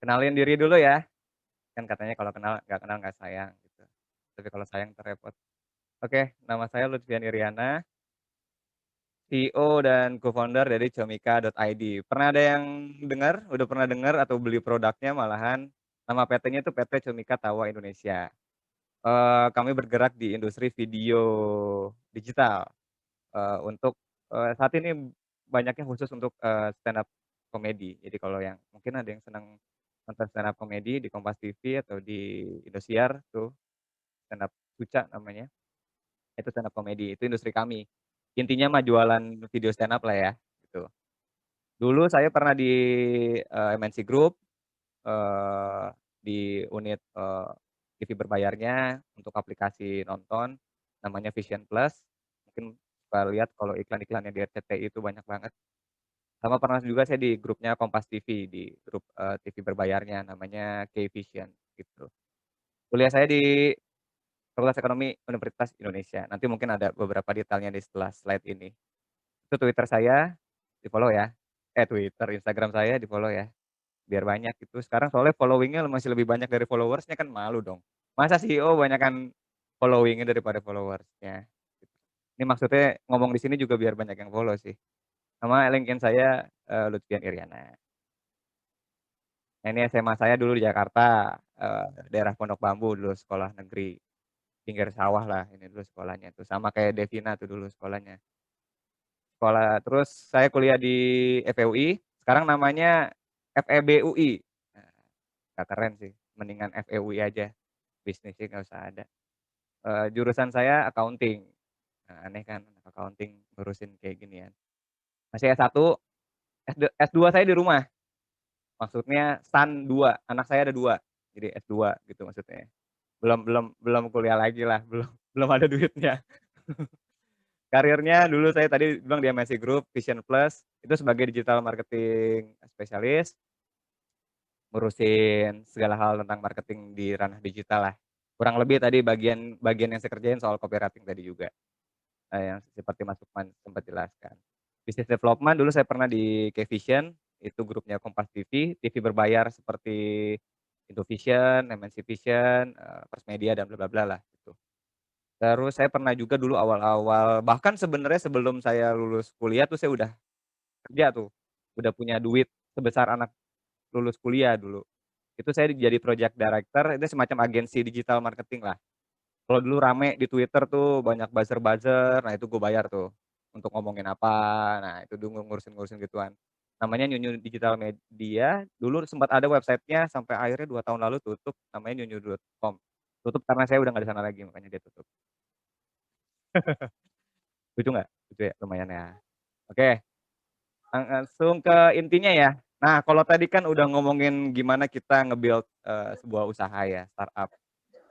Kenalin diri dulu ya, kan katanya kalau kenal nggak sayang gitu, tapi kalau sayang entar repot. Oke, nama saya Lutfian Iriana, CEO dan co-founder dari Comika.id. Pernah ada yang dengar? Udah pernah dengar atau beli produknya malahan? Nama PT-nya itu PT Comika Tawa Indonesia. Kami bergerak di industri video digital, untuk, saat ini banyaknya khusus untuk, stand up komedi. Jadi kalau yang mungkin ada yang senang nonton stand up komedi di Kompas TV atau di Indosiar tuh, stand up Suca namanya, itu stand up komedi, itu industri kami. Intinya mah jualan video stand up lah ya, gitu. Dulu saya pernah di, MNC Group, eee, di unit, TV berbayarnya untuk aplikasi nonton, namanya Vision Plus. Mungkin suka lihat kalau iklan-iklannya di RCTI itu banyak banget. Sama pernah juga saya di grupnya Kompas TV, di grup, TV berbayarnya namanya K-Vision, gitu. Kuliah saya di Fakultas Ekonomi Universitas Indonesia. Nanti mungkin ada beberapa detailnya di setelah slide ini. Itu Twitter saya, di-follow ya. Twitter, Instagram saya di-follow ya, biar banyak gitu. Sekarang soalnya following-nya masih lebih banyak dari followers-nya kan malu dong. Masa CEO banyakan following-nya daripada followers-nya. Ini maksudnya ngomong di sini juga biar banyak yang follow sih. Sama LinkedIn saya, Lutfian Iriana. Nah ini SMA saya dulu di Jakarta, daerah Pondok Bambu dulu sekolah negeri, pinggir sawah lah ini dulu sekolahnya tuh, sama kayak Devina tuh dulu sekolahnya. Terus saya kuliah di FEUI, sekarang namanya FEB UI. Nah, nggak keren sih, mendingan FEUI aja, bisnis sih nggak usah ada. Jurusan saya accounting. Nah, aneh kan anak accounting ngurusin kayak ginian. Masih S1, S2 saya di rumah, maksudnya son 2, anak saya ada 2, jadi S2 gitu maksudnya. Belum belum belum kuliah lagi lah, belum belum ada duitnya. Karirnya dulu saya tadi bilang di MNC Group, Vision Plus, itu sebagai digital marketing spesialis, ngurusin segala hal tentang marketing di ranah digital lah. Kurang lebih tadi bagian bagian yang saya kerjain soal copywriting tadi juga, yang seperti Mas Lukman sempat jelaskan. Business development dulu saya pernah di K-Vision, itu grupnya Kompas TV, TV berbayar seperti Indovision, MNC Vision, First Media dan bla bla bla lah gitu. Terus saya pernah juga dulu awal-awal bahkan sebenarnya sebelum saya lulus kuliah tuh saya udah kerja tuh, udah punya duit sebesar anak lulus kuliah dulu. Itu saya jadi project director, itu semacam agensi digital marketing lah. Kalau dulu rame di Twitter tuh banyak buzzer-buzzer, nah itu gue bayar tuh, untuk ngomongin apa, nah itu dulu ngurusin-ngurusin gituan. Namanya Nyunyu Digital Media, dulu sempat ada websitenya sampai akhirnya 2 tahun lalu tutup, namanya nyunyu.com. Tutup karena saya udah nggak di sana lagi, makanya dia tutup. Lucu nggak? Lucu ya? Lumayan ya. Oke, langsung ke intinya ya. Nah, kalau tadi kan udah ngomongin gimana kita nge-build, sebuah usaha ya, startup.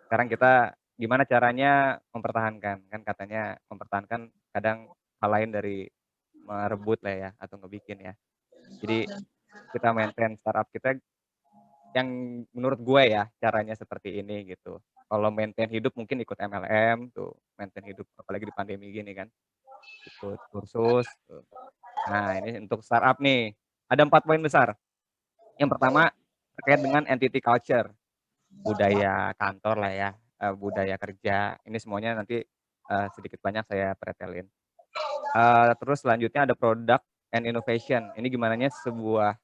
Sekarang kita gimana caranya mempertahankan, kan katanya mempertahankan kadang hal lain dari merebut lah ya, atau ngebikin ya. Jadi kita maintain startup kita yang menurut gue ya, caranya seperti ini gitu. Kalau maintain hidup mungkin ikut MLM tuh, maintain hidup apalagi di pandemi gini kan, ikut kursus tuh. Nah, ini untuk startup nih, ada 4 poin besar. Yang pertama, terkait dengan entity culture, budaya kantor lah ya, budaya kerja, ini semuanya nanti, sedikit banyak saya pretelin. Terus selanjutnya ada product and innovation, ini gimananya sebuah,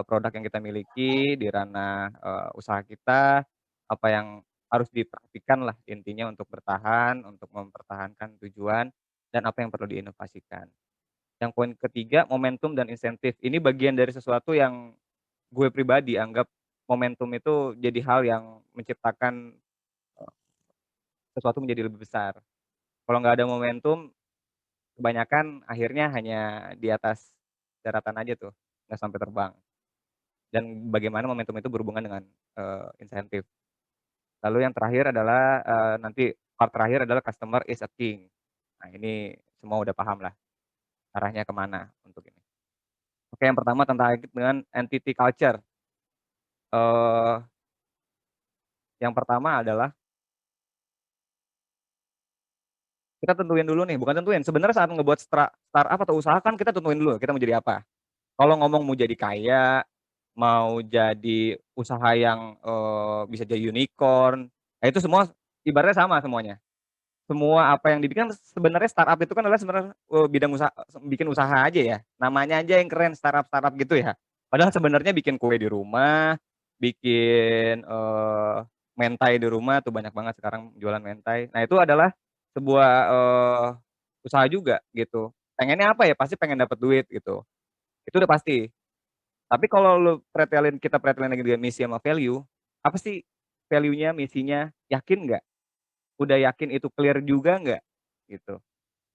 produk yang kita miliki di ranah, usaha kita, apa yang harus diperhatikan lah intinya untuk bertahan, untuk mempertahankan tujuan, dan apa yang perlu diinovasikan. Yang poin ketiga, momentum dan insentif. Ini bagian dari sesuatu yang gue pribadi anggap momentum itu jadi hal yang menciptakan, sesuatu menjadi lebih besar. Kalau nggak ada momentum, kebanyakan akhirnya hanya di atas daratan aja tuh, nggak sampai terbang. Dan bagaimana momentum itu berhubungan dengan, insentif. Lalu yang terakhir adalah, nanti part terakhir adalah customer is a king. Nah ini semua udah paham lah arahnya ke mana untuk ini. Oke, yang pertama tentang dengan entity culture. Eee, yang pertama adalah kita tentuin dulu nih, bukan tentuin, sebenarnya saat ngebuat startup atau usaha kan kita tentuin dulu kita mau jadi apa. Kalau ngomong mau jadi kaya, mau jadi usaha yang, bisa jadi unicorn, nah itu semua ibaratnya sama semuanya. Semua apa yang dibikin sebenarnya startup itu kan adalah sebenarnya, bidang usaha bikin usaha aja ya, namanya aja yang keren startup-startup gitu ya. Padahal sebenarnya bikin kue di rumah, bikin, mentai di rumah tuh banyak banget sekarang jualan mentai. Nah itu adalah sebuah, usaha juga gitu. Pengennya apa ya, pasti pengen dapet duit gitu, itu udah pasti. Tapi kalau kita pretelin lagi dengan misi sama value, apa sih value-nya, misinya, yakin nggak? Udah yakin itu clear juga nggak? Gitu.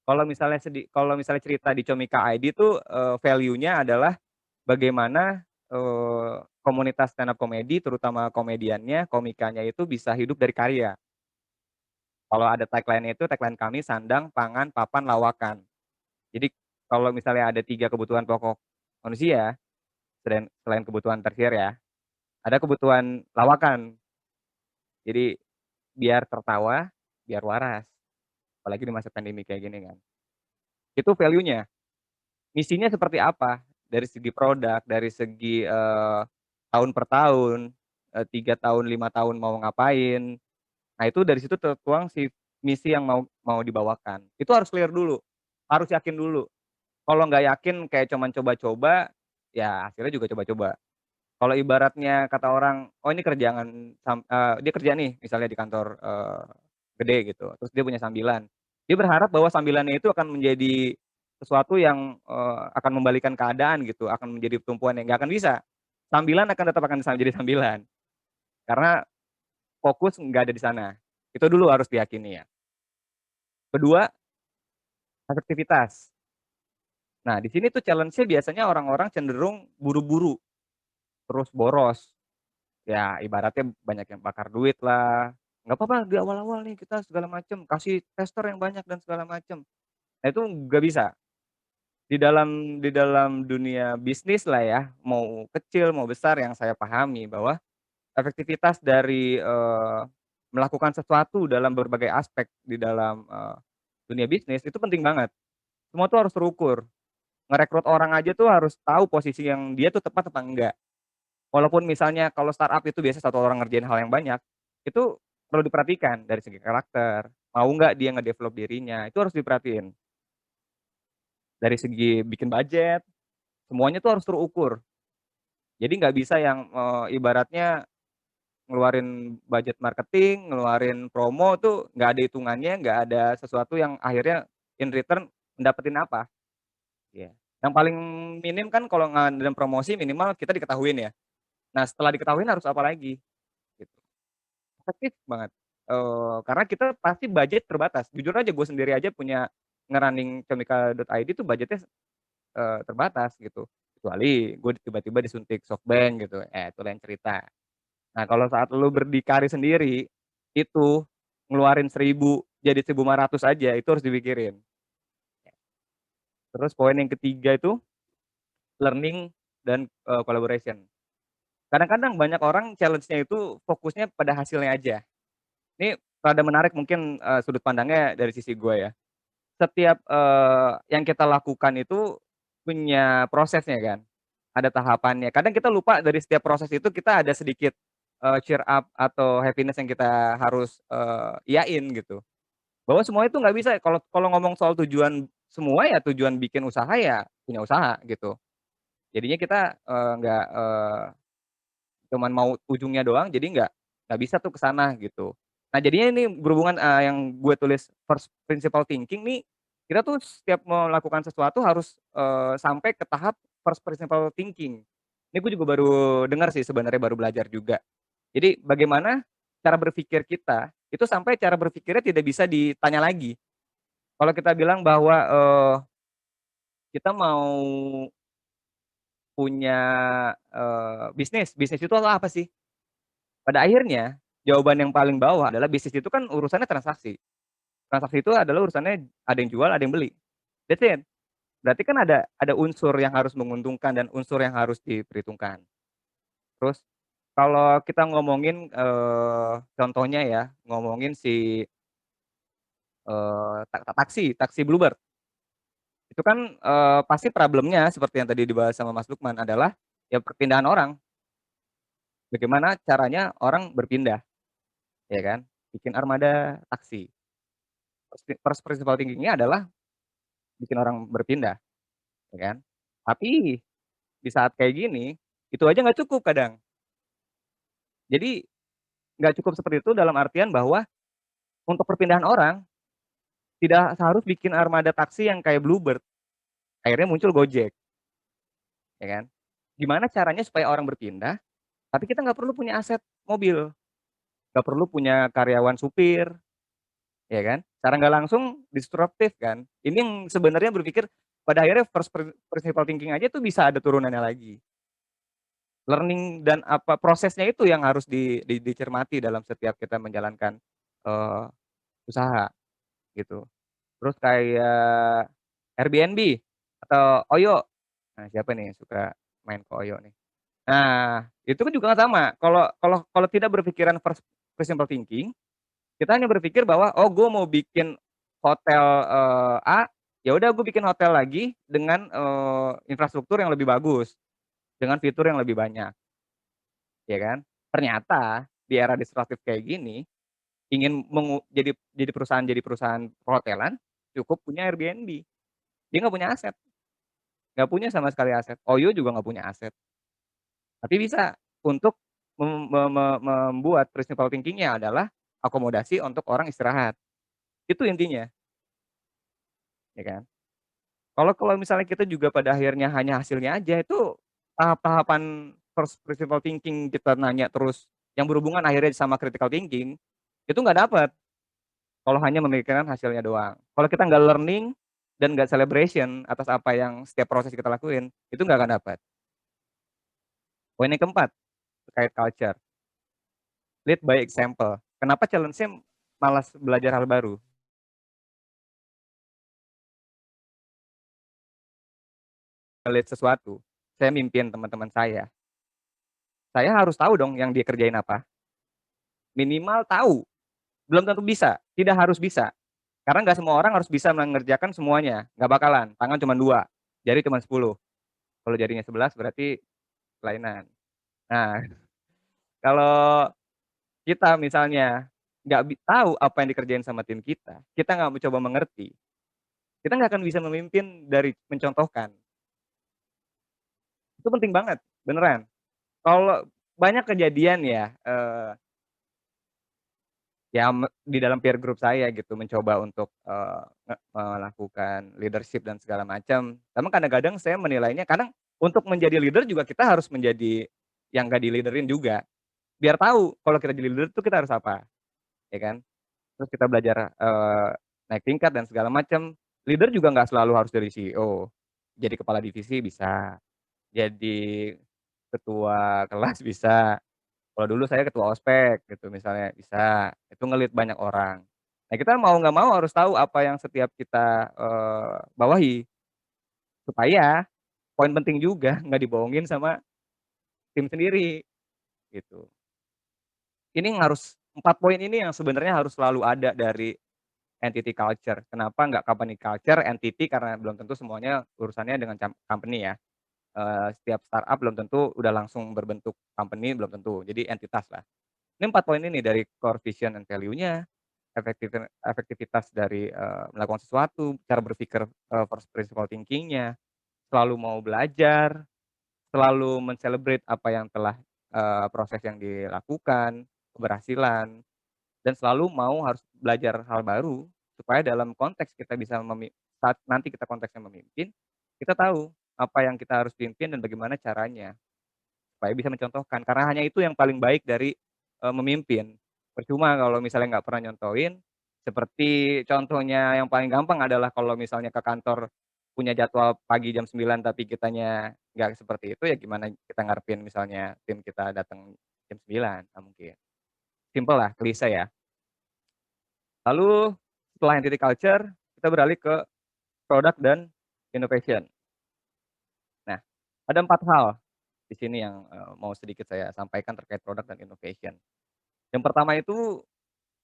Kalau misalnya cerita di Comika ID tuh, value-nya adalah bagaimana, komunitas stand up comedy terutama komediannya, komikanya itu bisa hidup dari karya. Kalau ada tagline-nya itu tagline kami sandang, pangan, papan, lawakan. Jadi kalau misalnya ada 3 kebutuhan pokok manusia, selain selain kebutuhan tersier ya, ada kebutuhan lawakan. Jadi biar tertawa, biar waras, apalagi di masa pandemi kayak gini kan. Itu value-nya. Misinya seperti apa? Dari segi produk, dari segi, tahun per tahun, 3 tahun, 5 tahun mau ngapain. Nah itu dari situ tertuang si misi yang mau dibawakan. Itu harus clear dulu, harus yakin dulu. Kalau nggak yakin kayak cuman coba-coba, ya hasilnya juga coba-coba. Kalau ibaratnya kata orang, "Oh ini dia kerja nih misalnya di kantor, gede gitu, terus dia punya sambilan. Dia berharap bahwa sambilannya itu akan menjadi sesuatu yang, akan membalikan keadaan gitu, akan menjadi tumpuan yang nggak akan bisa. Sambilan akan tetap jadi sambilan, karena fokus nggak ada di sana. Itu dulu harus diyakini ya. Kedua, efektivitas. Nah di sini tuh challenge-nya biasanya orang-orang cenderung buru-buru, terus boros. Ya ibaratnya banyak yang bakar duit lah, "Nggak apa-apa di awal-awal nih kita segala macem, kasih tester yang banyak dan segala macem." Nah itu nggak bisa. Di dalam dunia bisnis lah ya, mau kecil mau besar yang saya pahami bahwa efektivitas dari, melakukan sesuatu dalam berbagai aspek di dalam, dunia bisnis itu penting banget. Semua tuh harus terukur, ngerekrut orang aja tuh harus tahu posisi yang dia tuh tepat apa enggak. Walaupun misalnya kalau startup itu biasa satu orang ngerjain hal yang banyak, itu perlu diperhatikan dari segi karakter, mau nggak dia nge-develop dirinya, itu harus diperhatiin. Dari segi bikin budget, semuanya tuh harus terukur. Jadi nggak bisa yang, ibaratnya ngeluarin budget marketing, ngeluarin promo tuh nggak ada hitungannya, nggak ada sesuatu yang akhirnya in return dapetin apa, iya. Yang paling minim kan kalau ngadain promosi minimal kita diketahuin ya. Nah setelah diketahuin harus apa lagi, gitu. Efektif banget, karena kita pasti budget terbatas. Jujur aja gue sendiri aja punya nge-running Comika.id tuh budgetnya, terbatas gitu. Kecuali gue tiba-tiba disuntik SoftBank gitu, itu lain cerita. Nah kalau saat lu berdikari sendiri, itu ngeluarin 1.000 jadi 1.500 aja itu harus dipikirin. Terus poin yang ketiga itu learning dan, collaboration. Kadang-kadang banyak orang challenge-nya itu fokusnya pada hasilnya aja. Ini rada menarik mungkin, sudut pandangnya dari sisi gue ya. Setiap, yang kita lakukan itu punya prosesnya kan, ada tahapannya. Kadang kita lupa dari setiap proses itu kita ada sedikit, cheer up atau happiness yang kita harus, iyain gitu. Bahwa semua itu nggak bisa kalau kalau ngomong soal tujuan semua ya tujuan bikin usaha ya punya usaha gitu. Jadinya kita, nggak, cuman mau ujungnya doang jadi nggak bisa tuh ke sana gitu. Nah jadinya ini berhubungan, yang gue tulis first principle thinking nih, kita tuh setiap melakukan sesuatu harus, sampai ke tahap first principle thinking. Ini gue juga baru dengar sih sebenarnya, baru belajar juga. Jadi bagaimana cara berpikir kita, itu sampai cara berpikirnya tidak bisa ditanya lagi. Kalau kita bilang bahwa, kita mau punya, bisnis, bisnis itu apa sih? Pada akhirnya, jawaban yang paling bawah adalah bisnis itu kan urusannya transaksi. Transaksi itu adalah urusannya ada yang jual, ada yang beli. That's it. Berarti kan ada unsur yang harus menguntungkan dan unsur yang harus diperhitungkan. Terus kalau kita ngomongin, contohnya ya, ngomongin si, taksi Bluebird. Itu kan, pasti problemnya seperti yang tadi dibahas sama Mas Lukman adalah, ya perpindahan orang. Bagaimana caranya orang berpindah, ya kan, bikin armada taksi. First principle thinking-nya adalah bikin orang berpindah, ya kan. Tapi di saat kayak gini, itu aja nggak cukup kadang. Jadi nggak cukup seperti itu dalam artian bahwa untuk perpindahan orang, tidak harus bikin armada taksi yang kayak Bluebird, akhirnya muncul Gojek, ya kan. Gimana caranya supaya orang berpindah, tapi kita nggak perlu punya aset mobil, nggak perlu punya karyawan supir, ya kan. Secara nggak langsung disruptif kan. Ini yang sebenarnya berpikir pada akhirnya first principle thinking aja tuh bisa ada turunannya lagi. Learning dan apa, prosesnya itu yang harus dicermati dalam setiap kita menjalankan, eee, usaha gitu. Terus kayak Airbnb atau Oyo, nah siapa nih yang suka main ke Oyo nih? Nah, itu kan juga sama, kalau tidak berpikiran first simple thinking, kita hanya berpikir bahwa, "Oh, gue mau bikin hotel, A, ya udah gue bikin hotel lagi dengan, infrastruktur yang lebih bagus, dengan fitur yang lebih banyak." Ya kan? Ternyata di era disruptif kayak gini, ingin jadi perusahaan perhotelan, cukup punya Airbnb. Dia nggak punya aset, nggak punya sama sekali aset. Oyo juga nggak punya aset, tapi bisa untuk membuat principal thinking-nya adalah akomodasi untuk orang istirahat. Itu intinya, ya kan? Kalau kalau misalnya kita juga pada akhirnya hanya hasilnya aja, itu tahap-tahapan first principle thinking kita nanya terus yang berhubungan akhirnya sama critical thinking, itu nggak dapet. Kalau hanya memikirkan hasilnya doang. Kalau kita nggak learning dan nggak celebration atas apa yang setiap proses kita lakuin, itu nggak akan dapat. Poin yang keempat, terkait culture, lead by example. Kenapa challenge-nya malas belajar hal baru? Lead sesuatu, saya mimpin teman-teman saya harus tahu dong yang dia kerjain apa. Minimal tahu, belum tentu bisa, tidak harus bisa. Karena nggak semua orang harus bisa mengerjakan semuanya, nggak bakalan, tangan cuma 2, jari cuma 10. Kalau jarinya 11 berarti kelainan. Nah, kalau kita misalnya nggak tahu apa yang dikerjain sama tim kita nggak mencoba mengerti, kita nggak akan bisa memimpin dari mencontohkan. Itu penting banget, beneran. Kalau banyak kejadian ya, ya di dalam peer group saya gitu mencoba untuk, melakukan leadership dan segala macam. Namun kadang-kadang saya menilainya kadang untuk menjadi leader juga kita harus menjadi yang nggak di-leader-in juga. Biar tahu kalau kita jadi leader tuh kita harus apa, ya kan? Terus kita belajar, naik tingkat dan segala macam. Leader juga nggak selalu harus dari CEO. Jadi kepala divisi bisa, jadi ketua kelas bisa. Kalau dulu saya ketua ospek gitu misalnya, bisa. Itu nge-lead banyak orang. Nah, kita mau nggak mau harus tahu apa yang setiap kita, bawahi, supaya poin penting juga nggak dibohongin sama tim sendiri, gitu. Ini yang harus 4 poin ini yang sebenarnya harus selalu ada dari entity culture. Kenapa nggak company culture, entity karena belum tentu semuanya urusannya dengan company ya. Setiap startup belum tentu udah langsung berbentuk company, belum tentu. Jadi entitas lah. Ini 4 poin ini dari core vision and value-nya, efektivitas dari, melakukan sesuatu, cara berpikir, first principle thinking-nya, selalu mau belajar, selalu men-celebrate apa yang telah, proses yang dilakukan, keberhasilan. Dan selalu mau harus belajar hal baru, supaya dalam konteks kita bisa saat nanti kita konteksnya memimpin, kita tahu apa yang kita harus pimpin dan bagaimana caranya, supaya bisa mencontohkan. Karena hanya itu yang paling baik dari, memimpin. Percuma kalau misalnya nggak pernah nyontohin, seperti contohnya yang paling gampang adalah kalau misalnya ke kantor punya jadwal pagi jam 9 tapi kitanya nggak seperti itu, ya gimana kita ngarepin misalnya tim kita datang jam 9, nggak mungkin. Simpel lah, klise ya. Lalu setelah entity culture, kita beralih ke product dan innovation. Nah, ada 4 hal di sini yang, mau sedikit saya sampaikan terkait product dan innovation. Yang pertama itu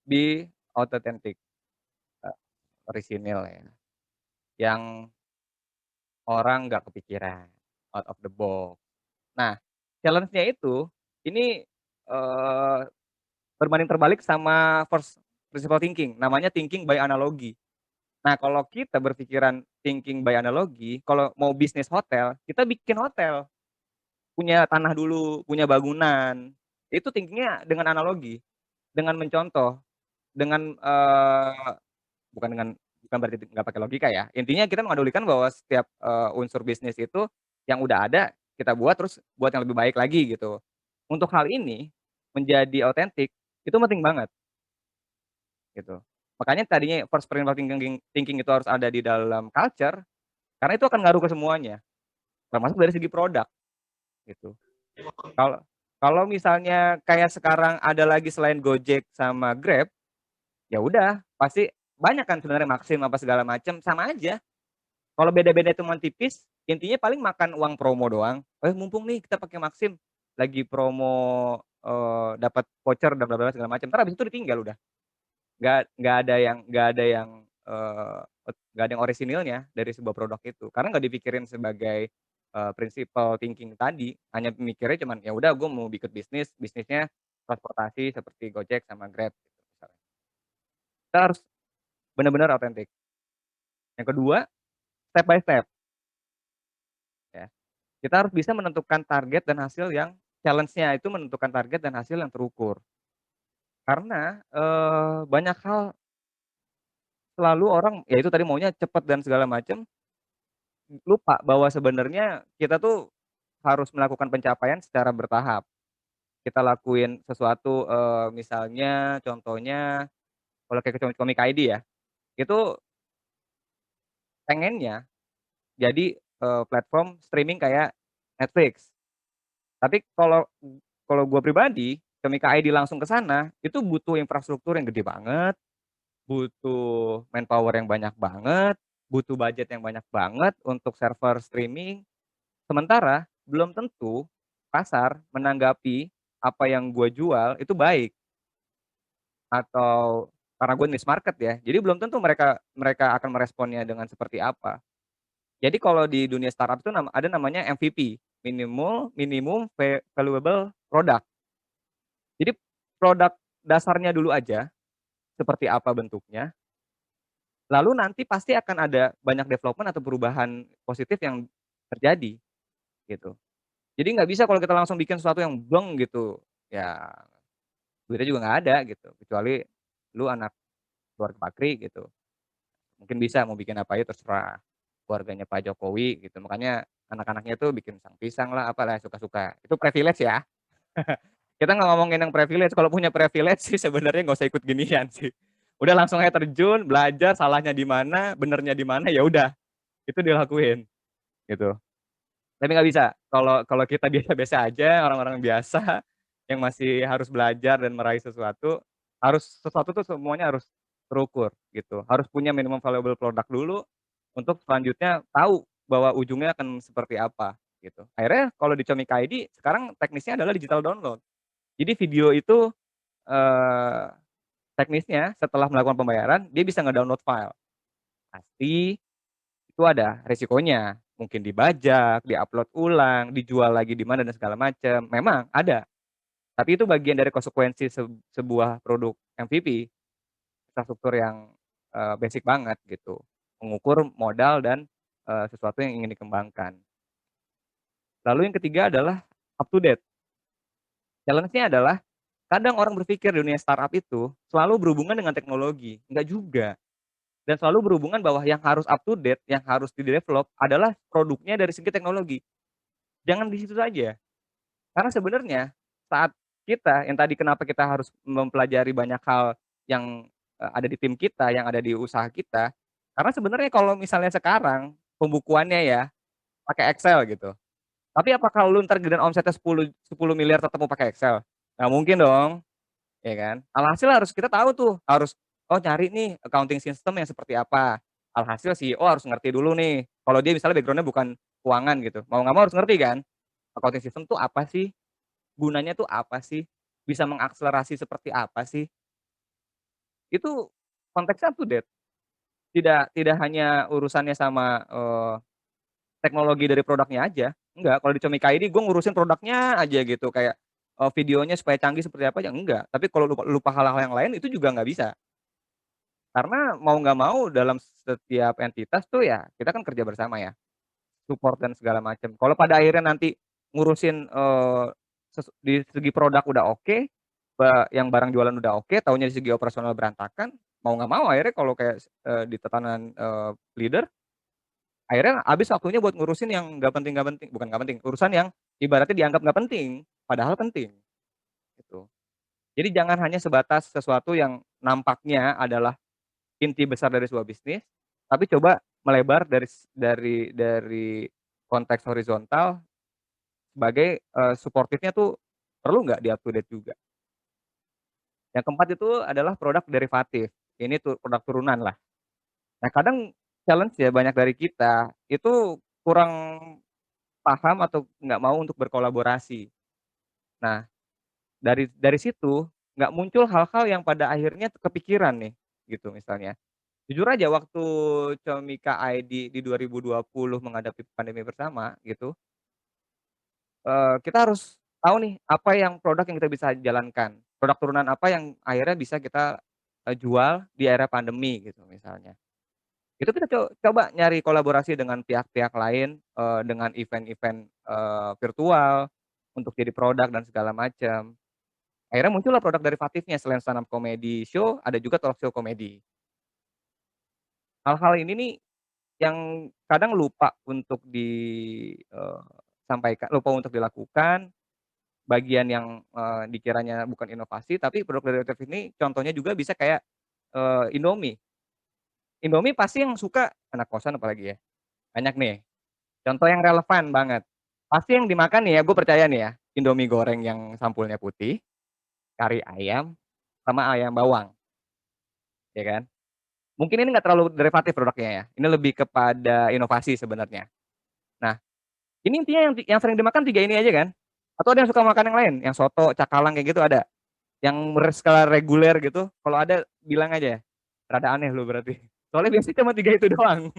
be authentic, eee, orisinil ya, yang orang nggak kepikiran, out of the box. Nah, challenge-nya itu, ini eee, berbanding terbalik sama first principle thinking, namanya thinking by analogy. Nah, kalau kita berpikiran thinking by analogy, kalau mau bisnis hotel, kita bikin hotel, punya tanah dulu, punya bangunan. Itu thinking-nya dengan analogi, dengan mencontoh, dengan, bukan dengan bukan berarti nggak pakai logika ya. Intinya kita mengadolikan bahwa setiap, unsur bisnis itu yang udah ada, kita buat terus buat yang lebih baik lagi gitu. Untuk hal ini, menjadi otentik, itu penting banget gitu. Makanya tadinya first principle thinking thinking itu harus ada di dalam culture, karena itu akan ngaruh ke semuanya, termasuk dari segi produk gitu. Kalau kalau misalnya kayak sekarang ada lagi selain Gojek sama Grab, ya udah pasti banyak kan sebenarnya Maxim apa segala macam, sama aja. Kalau beda-beda cuman tipis, intinya paling makan uang promo doang. "Eh, mumpung nih kita pakai Maxim, lagi promo, dapat voucher dan bla bla bla segala macam." Entar habis itu ditinggal udah. Nggak ada yang orisinilnya dari sebuah produk itu. Karena nggak dipikirin sebagai, principle thinking tadi, hanya mikirnya cuman, "Ya udah gue mau bikin bisnis, bisnisnya transportasi seperti Gojek sama Grab," gitu misalnya. Kita harus bener-bener otentik. Yang kedua, step by step ya. Kita harus bisa menentukan target dan hasil yang challenge-nya itu menentukan target dan hasil yang terukur. Karena, banyak hal selalu orang ya itu tadi maunya cepet dan segala macem, lupa bahwa sebenarnya kita tuh harus melakukan pencapaian secara bertahap. Kita lakuin sesuatu, misalnya contohnya kalau kayak Komik ID ya, itu pengennya jadi, platform streaming kayak Netflix. Tapi kalau gua pribadi, Komik ID langsung ke sana, itu butuh infrastruktur yang gede banget, butuh manpower yang banyak banget, butuh budget yang banyak banget untuk server streaming. Sementara belum tentu pasar menanggapi apa yang gua jual itu baik, atau karena gue niche market ya, jadi belum tentu mereka mereka akan meresponnya dengan seperti apa. Jadi kalau di dunia startup itu ada namanya MVP, minimum valuable product. Jadi produk dasarnya dulu aja, seperti apa bentuknya, lalu nanti pasti akan ada banyak development atau perubahan positif yang terjadi, gitu. Jadi nggak bisa kalau kita langsung bikin sesuatu yang bleng gitu, ya duitnya juga nggak ada gitu, kecuali lu anak keluarga Pakri gitu, mungkin bisa mau bikin apa aja terserah, keluarganya Pak Jokowi gitu, makanya anak-anaknya tuh bikin pisang lah, apalah, suka-suka, itu privilege ya. Kita nggak ngomongin yang privilege, kalau punya privilege sih sebenarnya nggak usah ikut ginian sih. Udah langsung aja terjun, belajar salahnya di mana, benernya di mana, ya udah, itu dilakuin, gitu. Tapi nggak bisa, kalau kalau kita biasa-biasa aja, orang-orang biasa, yang masih harus belajar dan meraih sesuatu, sesuatu tuh semuanya harus terukur, gitu. Harus punya minimum valuable product dulu, untuk selanjutnya tahu bahwa ujungnya akan seperti apa, gitu. Akhirnya kalau di Comik ID, sekarang teknisnya adalah digital download. Jadi video itu, eee, teknisnya setelah melakukan pembayaran, dia bisa ngedownload file. Pasti itu ada resikonya, mungkin dibajak, di-upload ulang, dijual lagi di mana dan segala macam, memang ada. Tapi itu bagian dari konsekuensi sebuah produk MVP, infrastruktur yang, basic banget gitu, mengukur modal dan, sesuatu yang ingin dikembangkan. Lalu yang ketiga adalah up to date. Challenge-nya adalah kadang orang berpikir dunia startup itu selalu berhubungan dengan teknologi, enggak juga. Dan selalu berhubungan bahwa yang harus up to date, yang harus di-develop adalah produknya dari segi teknologi. Jangan di situ saja. Karena sebenarnya saat kita yang tadi kenapa kita harus mempelajari banyak hal yang, ada di tim kita, yang ada di usaha kita, karena sebenarnya kalau misalnya sekarang pembukuannya ya pakai Excel gitu, tapi apakah lu entar giliran omsetnya 10 miliar tetap mau pakai Excel? Nggak mungkin dong, ya kan? Alhasil harus kita tahu tuh, harus, oh nyari nih accounting system yang seperti apa. Alhasil CEO harus ngerti dulu nih, kalau dia misalnya background-nya bukan keuangan gitu, mau nggak mau harus ngerti kan, accounting system tuh apa sih? Gunanya tuh apa sih? Bisa mengakselerasi seperti apa sih? Itu konteksnya up to date, tidak hanya urusannya sama, teknologi dari produknya aja, enggak, kalau di Comika ini gue ngurusin produknya aja gitu, kayak, videonya supaya canggih seperti apa, ya enggak. Tapi kalau lupa lupa hal-hal yang lain itu juga nggak bisa. Karena mau nggak mau dalam setiap entitas tuh ya kita kan kerja bersama ya, support dan segala macam. Kalau pada akhirnya nanti ngurusin, di segi produk udah oke, yang barang jualan udah oke, taunya di segi operasional berantakan, mau nggak mau akhirnya kalau kayak di tatanan, leader, akhirnya habis waktunya buat ngurusin yang nggak penting, bukan nggak penting, urusan yang ibaratnya dianggap nggak penting, padahal penting, gitu. Jadi jangan hanya sebatas sesuatu yang nampaknya adalah inti besar dari sebuah bisnis, tapi coba melebar dari konteks horizontal sebagai, suportifnya tuh perlu nggak di up to date juga. Yang keempat itu adalah produk derivatif, ini tuh produk turunan lah. Nah kadang challenge ya banyak dari kita, itu kurang paham atau nggak mau untuk berkolaborasi. Nah dari situ, nggak muncul hal-hal yang pada akhirnya kepikiran nih, gitu misalnya. Jujur aja waktu Comika ID di 2020 menghadapi pandemi bersama gitu, kita harus tahu nih apa yang produk yang kita bisa jalankan, produk turunan apa yang akhirnya bisa kita, jual di era pandemi gitu misalnya. Itu kita coba nyari kolaborasi dengan pihak-pihak lain, dengan event-event, virtual untuk jadi produk dan segala macam. Akhirnya muncullah produk derivatifnya selain stand up comedy show, ada juga talk show komedi. Hal-hal ini nih yang kadang lupa untuk sampaikan, lupa untuk dilakukan, bagian yang, dikiranya bukan inovasi, tapi produk derivatif ini contohnya juga bisa kayak, Indomie. Indomie pasti yang suka anak kosan apalagi ya, banyak nih, contoh yang relevan banget. Pasti yang dimakan nih ya, gue percaya nih ya, Indomie goreng yang sampulnya putih, kari ayam, sama ayam bawang, ya kan. Mungkin ini nggak terlalu derivatif produknya ya, ini lebih kepada inovasi sebenarnya. Nah, ini intinya yang sering dimakan 3 ini aja kan? Atau ada yang suka makan yang lain? Yang soto, cakalang kayak gitu ada? Yang berskala reguler gitu, kalau ada bilang aja ya, rada aneh lu berarti. Soalnya biasanya cuma 3 itu doang.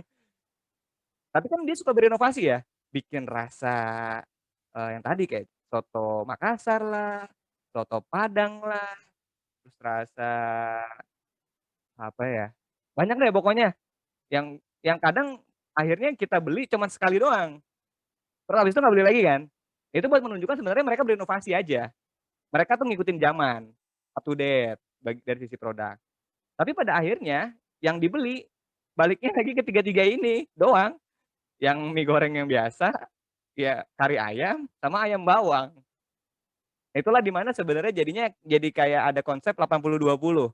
Tapi kan dia suka berinovasi ya, bikin rasa, yang tadi kayak soto Makassar lah, soto Padang lah, terus rasa apa ya, banyak deh pokoknya yang kadang akhirnya kita beli cuman sekali doang, terus habis itu nggak beli lagi kan. Itu buat menunjukkan sebenarnya mereka berinovasi aja, mereka tuh ngikutin zaman, up to date, dari sisi produk. Tapi pada akhirnya yang dibeli, baliknya lagi ke tiga-tiga ini doang, yang mie goreng yang biasa, ya kari ayam, sama ayam bawang. Itulah di mana sebenarnya jadinya jadi kayak ada konsep 80-20,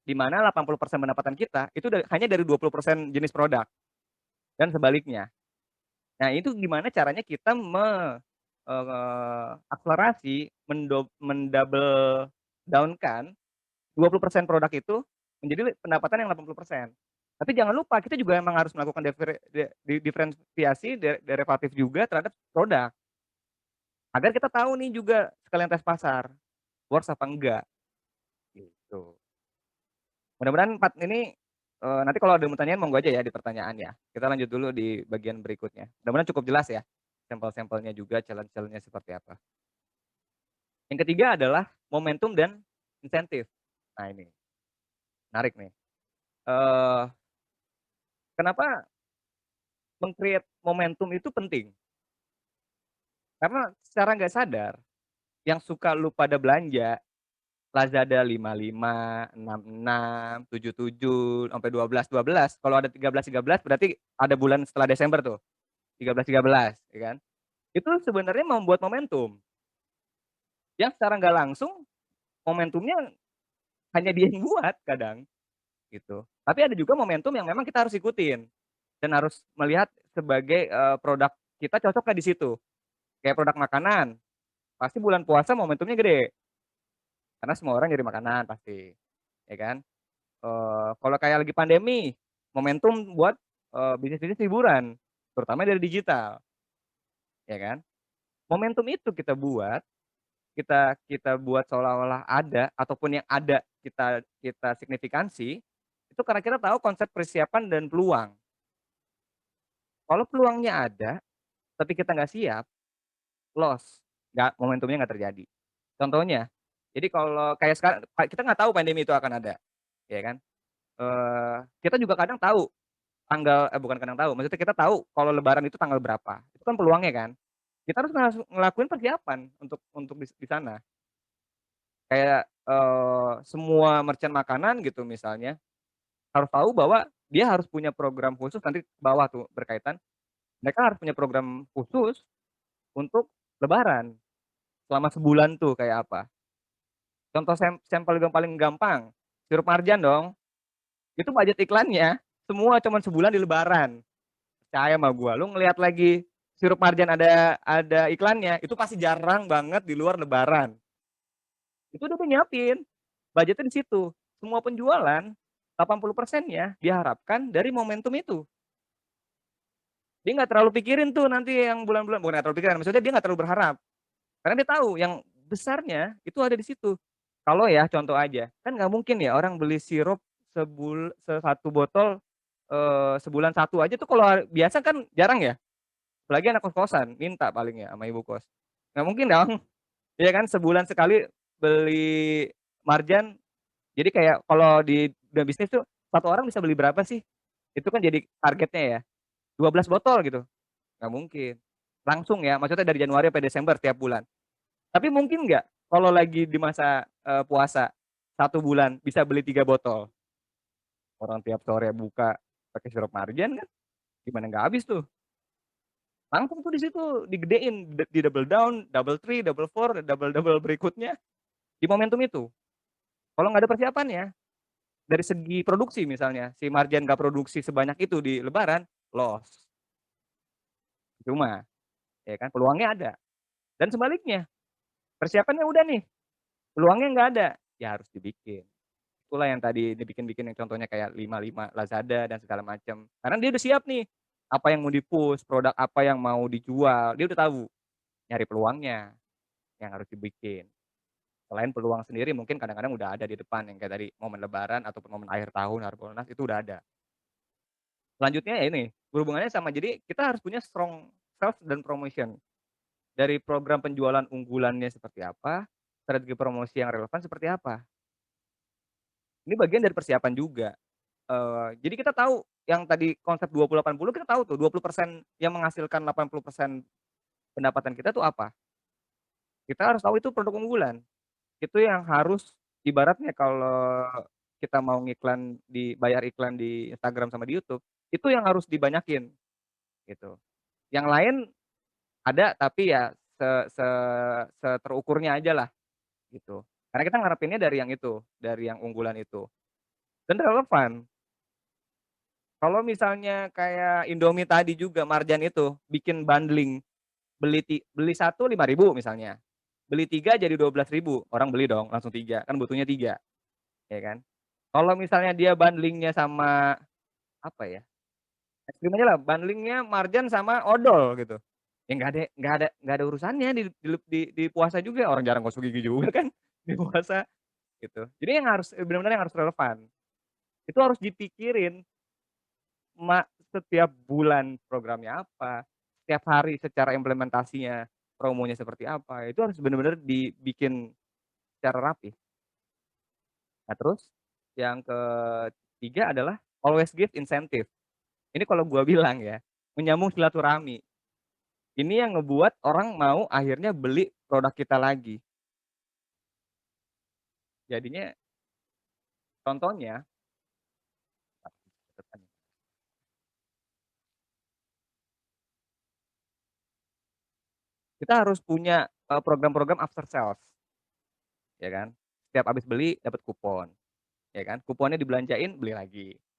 di mana 80% pendapatan kita itu hanya dari 20% jenis produk dan sebaliknya. Nah itu gimana caranya kita akselerasi, men-double down-kan 20% produk itu menjadi pendapatan yang 80%. Tapi jangan lupa kita juga emang harus melakukan diferensiasi derivatif juga terhadap produk, agar kita tahu nih juga sekalian tes pasar, works apa enggak, gitu. Mudah-mudahan 4 ini, nanti kalau ada yang mau tanyain monggo aja ya di pertanyaan ya. Kita lanjut dulu di bagian berikutnya. Mudah-mudahan cukup jelas ya, sampel-sampelnya juga, challenge-challenge-nya seperti apa. Yang ketiga adalah momentum dan insentif. Nah ini, menarik nih. Eee, Kenapa meng-create momentum itu penting? Karena secara nggak sadar, yang suka lu pada belanja, Lazada 55, 66, 77, sampai 12 kalau ada 13 berarti ada bulan setelah Desember tuh, 13 ya kan. Itu sebenarnya membuat momentum, yang secara nggak langsung momentumnya hanya dia yang buat kadang, gitu. Tapi ada juga momentum yang memang kita harus ikutin, dan harus melihat sebagai, produk kita cocok nggak di situ. Kayak produk makanan, pasti bulan puasa momentumnya gede, karena semua orang nyari makanan pasti, ya kan. Kalau kayak lagi pandemi, momentum buat, bisnis-bisnis hiburan, terutama dari digital, ya kan. Momentum itu kita kita buat seolah-olah ada, ataupun yang ada kita kita signifikansi, itu karena kita tahu konsep persiapan dan peluang. Kalau peluangnya ada, tapi kita nggak siap, loss, momentumnya nggak terjadi. Contohnya, jadi kalau kayak sekarang kita nggak tahu pandemi itu akan ada, ya kan. Kita juga kadang tahu bukan kadang tahu, maksudnya kita tahu kalau lebaran itu tanggal berapa, itu kan peluangnya kan. Kita harus ngelakuin persiapan untuk di sana. Kayak, semua merchant makanan gitu misalnya, harus tahu bahwa dia harus punya program khusus nanti ke bawah tuh berkaitan, mereka harus punya program khusus untuk lebaran, selama sebulan tuh kayak apa. Contoh sampel yang paling gampang, sirup marjan dong, itu budget iklannya semua cuman sebulan di lebaran. Percaya sama gua, lu ngelihat lagi sirup marjan ada iklannya, itu pasti jarang banget di luar lebaran. Itu udah nyiapin, budgetnya di situ. Semua penjualan, 80%-nya diharapkan dari momentum itu. Dia nggak terlalu pikirin tuh nanti yang bulan-bulan bukan nggak terlalu pikirin, maksudnya dia nggak terlalu berharap. Karena dia tahu yang besarnya itu ada di situ. Kalau ya contoh aja, kan nggak mungkin ya orang beli sirup satu botol, sebulan satu aja tuh kalau biasa kan jarang ya, apalagi anak kos-kosan minta paling ya sama ibu kos. Nggak mungkin dong, iya kan sebulan sekali beli marjan, jadi kayak kalau di dunia bisnis tuh, satu orang bisa beli berapa sih? Itu kan jadi targetnya ya, 12 botol gitu, nggak mungkin. Langsung ya, maksudnya dari Januari sampai Desember tiap bulan. Tapi mungkin nggak kalau lagi di masa, puasa, 1 bulan bisa beli 3 botol? Orang tiap sore buka pakai sirup marjan kan, gimana nggak habis tuh. Langsung tuh di situ digedein, di double down, double three, double four, double-double berikutnya, di momentum itu. Kalau nggak ada persiapannya, dari segi produksi misalnya, si marjan nggak produksi sebanyak itu di lebaran, loss, percuma, ya kan, peluangnya ada. Dan sebaliknya, persiapannya udah nih, peluangnya nggak ada, ya harus dibikin. Itulah yang tadi dibikin-bikin yang contohnya kayak 55 Lazada dan segala macam. Karena dia udah siap nih, apa yang mau di-push, produk apa yang mau dijual, dia udah tahu, nyari peluangnya yang harus dibikin. Selain peluang sendiri mungkin kadang-kadang udah ada di depan yang kayak tadi, momen lebaran ataupun momen akhir tahun, Harbolnas itu udah ada. Selanjutnya ya ini, berhubungannya sama jadi kita harus punya strong sales dan promotion. Dari program penjualan unggulannya seperti apa, strategi promosi yang relevan seperti apa. Ini bagian dari persiapan juga. Jadi kita tahu yang tadi konsep 20-80 kita tahu tuh 20% yang menghasilkan 80% pendapatan kita tuh apa. Kita harus tahu itu produk unggulan. Itu yang harus ibaratnya kalau kita mau bayar iklan di Instagram sama di YouTube, itu yang harus dibanyakin gitu. Yang lain ada tapi ya se se seterukurnya ajalah gitu. Karena kita ngarepinnya dari yang itu, dari yang unggulan itu. Dan relevan. Kalau misalnya kayak Indomie tadi juga Marjan itu bikin bundling, beli 1 5.000 misalnya, beli 3 jadi 12.000 orang beli dong langsung 3 kan butuhnya 3 ya kan. Kalau misalnya dia bundling-nya sama apa ya, es krim aja lah bundling-nya Marjan sama odol gitu, ya nggak ada urusannya di puasa juga orang jarang gosok gigi juga kan di puasa gitu. Jadi yang harus bener-bener yang harus relevan, itu harus dipikirin setiap bulan programnya apa, setiap hari secara implementasinya, promonya seperti apa, itu harus bener-bener dibikin secara rapi. Nah terus, yang ketiga adalah always give incentive. Ini kalau gua bilang ya, menyambung silaturahmi. Ini yang ngebuat orang mau akhirnya beli produk kita lagi. Jadinya contohnya kita harus punya, program-program after sales, ya kan. Setiap habis beli dapat kupon. Ya kan, kuponnya dibelanjain, beli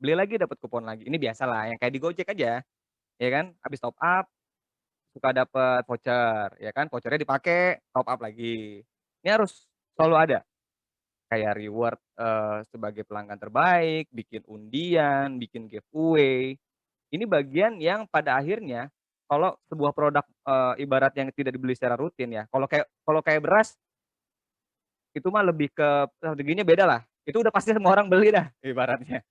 lagi dapat kupon lagi. Ini biasalah yang kayak di Gojek aja, ya kan, habis top up suka dapet voucher, ya kan, vouchernya dipakai top up lagi. Ini harus selalu ada, kayak reward, sebagai pelanggan terbaik, bikin undian, bikin giveaway. Ini bagian yang pada akhirnya kalau sebuah produk, ibarat yang tidak dibeli secara rutin ya, kalau kayak beras, itu mah lebih ke strateginya beda lah, itu udah pasti semua orang beli dah ibaratnya.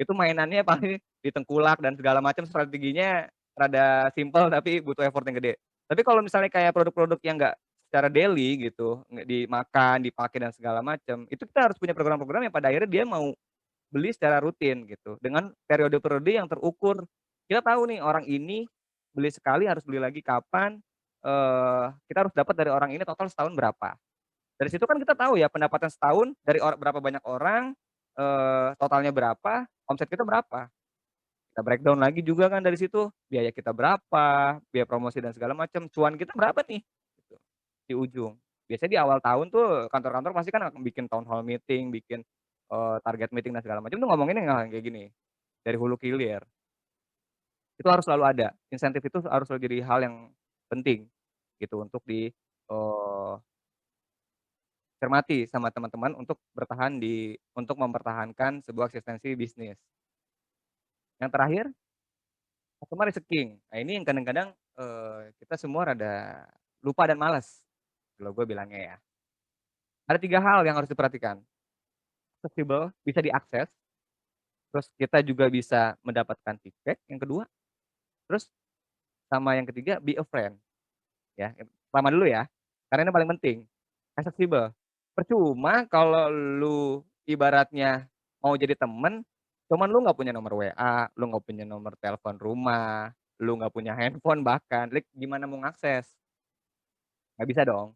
Itu mainannya paling di tengkulak dan segala macam strateginya rada simpel tapi butuh effort yang gede. Tapi kalau misalnya kayak produk-produk yang nggak secara daily gitu, dimakan, dipakai dan segala macam, itu kita harus punya program-program yang pada akhirnya dia mau beli secara rutin gitu, dengan periode-periode yang terukur. Kita tahu nih orang ini beli sekali harus beli lagi kapan, kita harus dapat dari orang ini total setahun berapa. Dari situ kan kita tahu ya pendapatan setahun dari berapa banyak orang, totalnya berapa, omset kita berapa. Kita breakdown lagi juga kan dari situ, biaya kita berapa, biaya promosi dan segala macam, cuan kita berapa nih, gitu, di ujung. Biasanya di awal tahun tuh kantor-kantor pasti kan akan bikin town hall meeting, bikin, target meeting dan segala macam tuh ngomongin yang hal kayak gini, dari hulu ke hilir. Itu harus selalu ada, insentif itu harus selalu jadi hal yang penting, gitu, untuk cermati sama teman-teman untuk mempertahankan sebuah eksistensi bisnis. Yang terakhir, customer is king. Nah ini yang kadang-kadang, kita semua rada lupa dan malas, kalau gue bilangnya ya. Ada 3 hal yang harus diperhatikan, aksesibel, bisa diakses, terus kita juga bisa mendapatkan feedback yang kedua, terus sama yang ketiga be a friend ya, pertama dulu ya, karena ini paling penting, aksesibel. Percuma kalau lu ibaratnya mau jadi temen, cuman lu nggak punya nomor WA, lu nggak punya nomor telepon rumah, lu nggak punya handphone bahkan, gimana mau ngakses? Nggak bisa dong.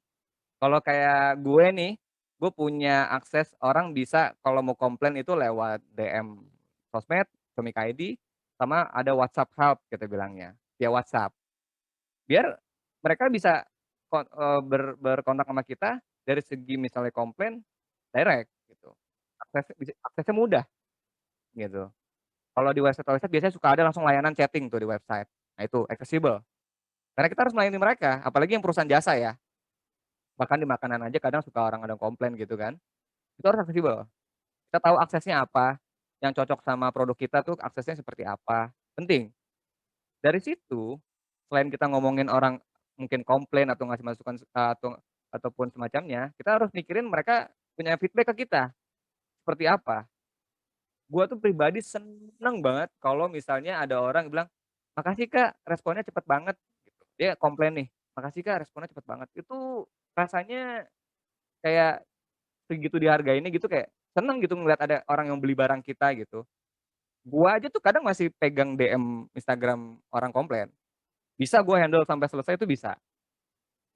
Kalau kayak gue nih, gue punya akses orang bisa kalau mau komplain itu lewat DM sosmed, Comik ID, sama ada WhatsApp help kita bilangnya, via WhatsApp. Biar mereka bisa berkontak sama kita dari segi misalnya komplain direct gitu. Aksesnya mudah gitu. Kalau di website-website biasanya suka ada langsung layanan chatting tuh di website. Nah itu accessible. Karena kita harus melayani mereka, apalagi yang perusahaan jasa ya. Bahkan di makanan aja kadang suka orang ada komplain gitu kan. Itu harus aksesibel. Kita tahu aksesnya apa, yang cocok sama produk kita tuh aksesnya seperti apa, penting. Dari situ, selain kita ngomongin orang mungkin komplain atau ngasih masukan ataupun semacamnya, kita harus mikirin mereka punya feedback ke kita, seperti apa. Gua tuh pribadi seneng banget kalau misalnya ada orang bilang, "Makasih Kak, responnya cepet banget," gitu. Dia komplain nih, "Makasih Kak, responnya cepet banget." Itu rasanya kayak segitu dihargainnya gitu, kayak seneng gitu ngeliat ada orang yang beli barang kita gitu. Gua aja tuh kadang masih pegang DM Instagram orang komplain. Bisa gua handle sampai selesai itu bisa,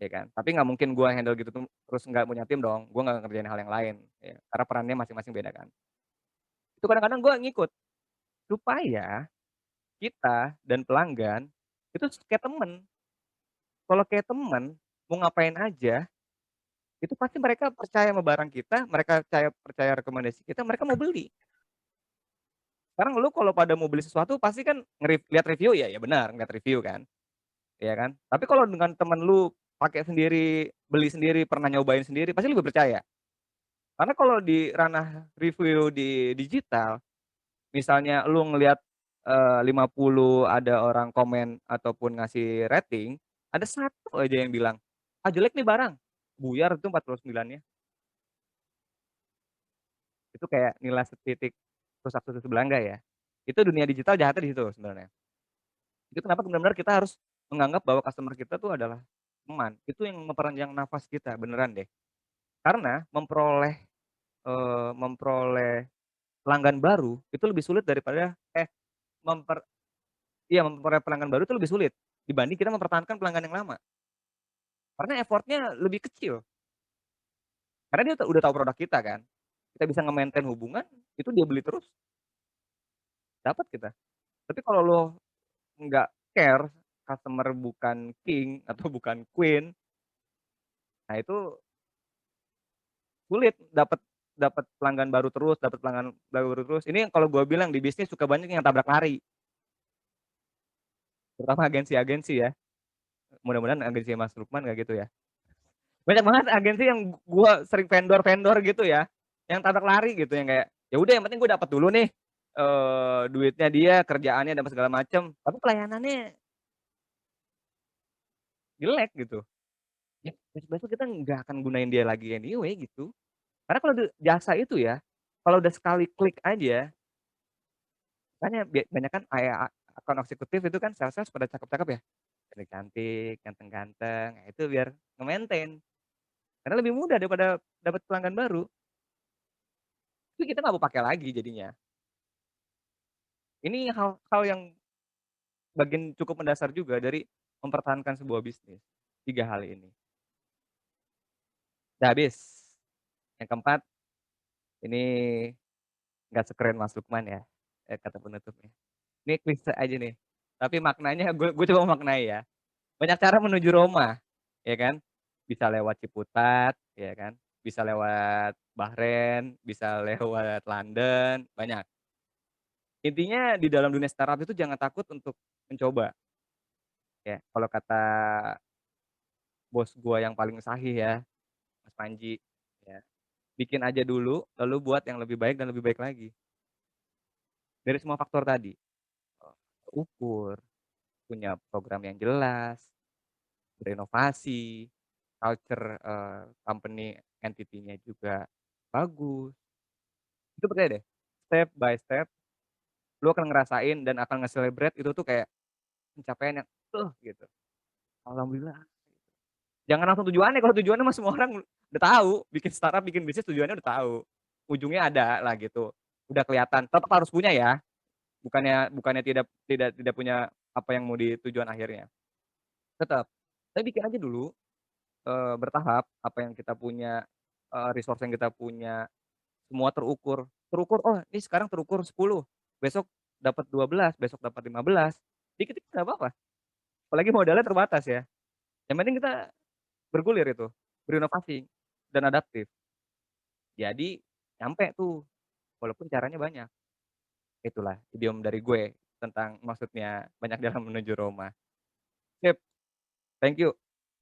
ya kan. Tapi nggak mungkin gua handle gitu tuh terus nggak punya tim dong, gua nggak ngerjain hal yang lain, ya. Karena perannya masing-masing beda kan. Itu kadang-kadang gua ngikut, supaya kita dan pelanggan itu kayak temen. Kalau kayak temen, mau ngapain aja, itu pasti mereka percaya sama barang kita, mereka percaya percaya rekomendasi kita, mereka mau beli. Sekarang lu kalau pada mau beli sesuatu pasti kan lihat review ya, ya benar ngeliat review kan, iya kan. Tapi kalau dengan temen lu pakai sendiri, beli sendiri, pernah nyobain sendiri, pasti lebih percaya. Karena kalau di ranah review di digital, misalnya lu ngelihat, 50 ada orang komen ataupun ngasih rating, ada satu aja yang bilang, "Ah jelek nih barang," buyar itu 49-nya. Itu kayak nilai setitik rusak susu sebelanga ya. Itu dunia digital jahatnya di situ sebenarnya. Itu kenapa benar-benar kita harus menganggap bahwa customer kita tuh adalah teman, itu yang memperpanjang nafas kita, beneran deh. Karena memperoleh pelanggan baru itu lebih sulit daripada memper iya, memperoleh pelanggan baru itu lebih sulit dibanding kita mempertahankan pelanggan yang lama. Karena effort-nya lebih kecil, karena dia udah tahu produk kita kan. Kita bisa nge-maintain hubungan, itu dia beli terus, dapat kita. Tapi kalau lo nggak care, customer bukan king atau bukan queen, nah itu sulit dapat dapat pelanggan baru terus, dapat pelanggan baru terus. Ini yang kalau gua bilang di bisnis suka banyak yang tabrak lari, terutama agensi-agensi ya. Mudah-mudahan agensi Mas Lukman nggak gitu ya. Banyak banget agensi yang gua sering vendor-vendor gitu ya, yang tabrak lari gitu, yang kayak, ya udah yang penting gua dapat dulu nih, duitnya dia, kerjaannya dan segala macem, tapi pelayanannya jelek gitu. Ya besok-besok kita nggak akan gunain dia lagi anyway gitu. Karena kalau jasa itu ya, kalau udah sekali klik aja, makanya banyakan akun eksekutif itu kan sales-sales pada cakep-cakep ya, cantik-cantik, ganteng-ganteng, nah itu biar nge-maintain. karena lebih mudah daripada dapat pelanggan baru, tapi kita nggak mau pakai lagi jadinya. Ini hal-hal yang bagian cukup mendasar juga dari mempertahankan sebuah bisnis, 3 hal ini. Udah habis, yang keempat, ini nggak sekeren Mas Lukman ya, kata penutupnya. Ini klise aja nih, tapi maknanya gue coba memaknai ya. Banyak cara menuju Roma, ya kan. Bisa lewat Ciputat, ya kan, bisa lewat Bahrain, bisa lewat London, banyak. Intinya di dalam dunia startup itu jangan takut untuk mencoba, ya. Kalau kata bos gua yang paling sahih ya, Mas Panji, ya, bikin aja dulu, lalu buat yang lebih baik dan lebih baik lagi. Dari semua faktor tadi, terukur, punya program yang jelas, berinovasi, culture, company entity-nya juga bagus. Itu percaya deh, step by step lu akan ngerasain dan akan nge-celebrate itu tuh kayak pencapaian yang, gitu, alhamdulillah. Jangan langsung tujuannya, kalau tujuannya mah semua orang udah tahu, bikin startup, bikin bisnis tujuannya udah tahu. Ujungnya ada lah gitu, udah kelihatan, tetep harus punya ya, bukannya bukannya tidak punya apa yang mau di tujuan akhirnya, tetep. Tapi bikin aja dulu, bertahap, apa yang kita punya, resource yang kita punya, semua terukur. Terukur, "Oh ini sekarang terukur 10, besok dapat 12, besok dapat 15." Dikit-dikit nggak apa-apa, apalagi modalnya terbatas ya. Yang penting kita bergulir itu, berinovasi, dan adaptif. Jadi nyampe tuh, walaupun caranya banyak. Itulah idiom dari gue tentang maksudnya banyak jalan menuju Roma. Sip, thank you.